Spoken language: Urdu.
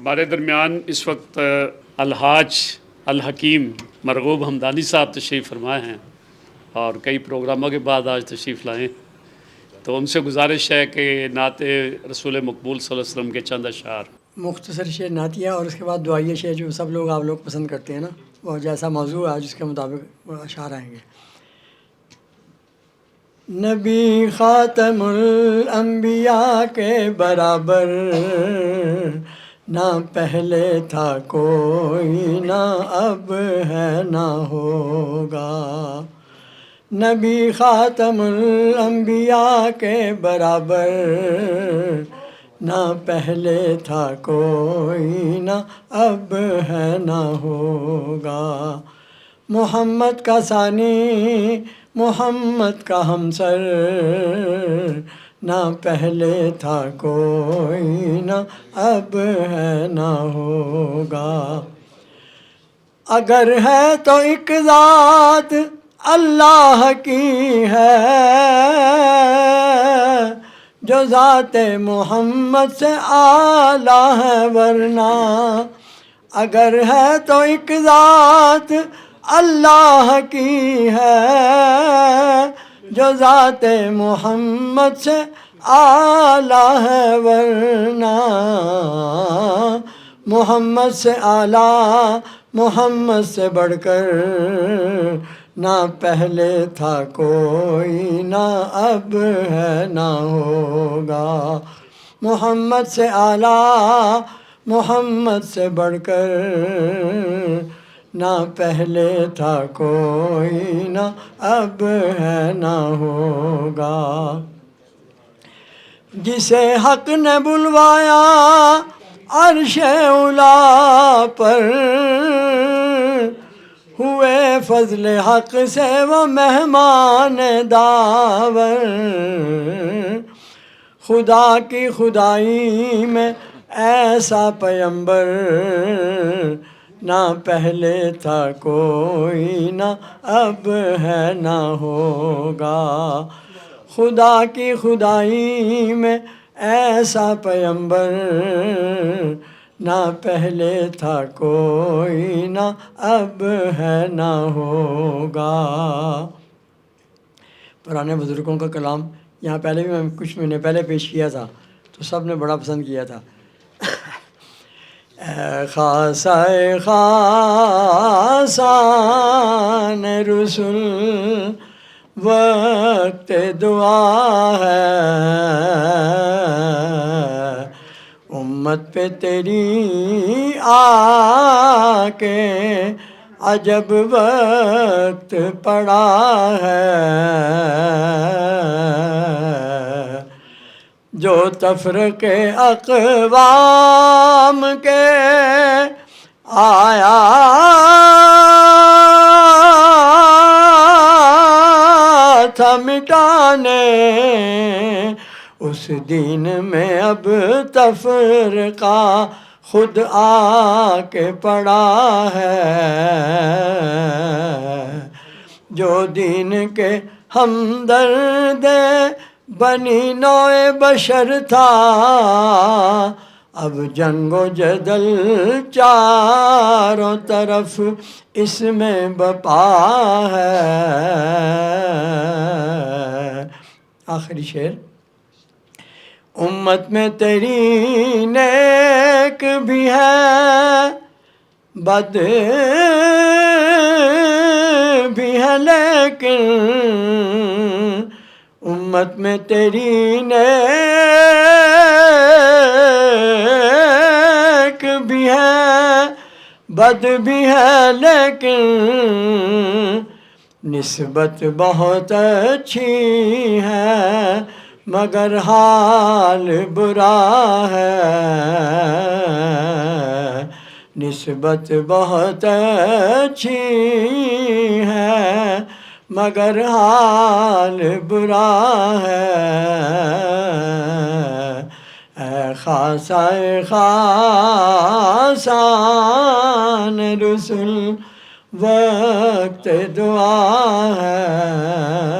ہمارے درمیان اس وقت الحاج الحکیم مرغوب حمدانی صاحب تشریف فرمائے ہیں اور کئی پروگراموں کے بعد آج تشریف لائے ہیں، تو ان سے گزارش ہے کہ نعت رسول مقبول صلی اللہ علیہ وسلم کے چند اشعار، مختصر شعر نعتیہ اور اس کے بعد دعائیہ شعر جو سب لوگ آپ لوگ پسند کرتے ہیں نا، وہ جیسا موضوع ہے آج اس کے مطابق وہ اشعار آئیں گے۔ نبی خاتم الانبیاء کے برابر نہ پہلے تھا کوئی، نہ اب ہے نہ ہوگا۔ نبی خاتم الانبیاء کے برابر نہ پہلے تھا کوئی، نہ اب ہے نہ ہوگا۔ محمد کا ثانی، محمد کا ہمسر، نہ پہلے تھا کوئی، نہ اب ہے نہ ہوگا۔ اگر ہے تو ایک ذات اللہ کی ہے، جو ذات محمد سے اعلیٰ ہے، ورنہ اگر ہے تو ایک ذات اللہ کی ہے، جو ذات محمد سے اعلیٰ ہے، ورنہ محمد سے اعلیٰ، محمد سے بڑھ کر نہ پہلے تھا کوئی، نہ اب ہے نہ ہوگا۔ محمد سے اعلیٰ، محمد سے بڑھ کر نہ پہلے تھا کوئی، نہ اب ہے نہ ہوگا۔ جسے حق نے بلوایا عرش اولیٰ پر، ہوئے فضل حق سے وہ مہمان داور۔ خدا کی خدائی میں ایسا پیمبر، نہ پہلے تھا کوئی، نہ اب ہے نہ ہوگا۔ خدا کی خدائی میں ایسا پیمبر، نہ پہلے تھا کوئی، نہ اب ہے نہ ہوگا۔ پرانے بزرگوں کا کلام یہاں پہلے بھی میں کچھ مہینے پہلے پیش کیا تھا، تو سب نے بڑا پسند کیا تھا۔ اے خاصہ خاصان رسول، وقت دعا ہے، امت پہ تیری آ کے عجب وقت پڑا ہے۔ جو تفرقے اقوام کے آیا تھا مٹانے، اس دین میں اب تفرقہ خود آ کے پڑا ہے۔ جو دین کے ہمدرد بنی نوع بشر تھا، اب جنگ و جدل چاروں طرف اس میں بپا ہے۔ آخری شعر۔ امت میں تیری نیک بھی ہے، بد بھی ہے، لیکن امت میں تیری نیک بھی ہے، بد بھی ہے، لیکن نسبت بہت اچھی ہے، مگر حال برا ہے۔ نسبت بہت اچھی ہے، مگر حال برا ہے۔ اے خاصہ خاصان رسول، وقت دعا ہے۔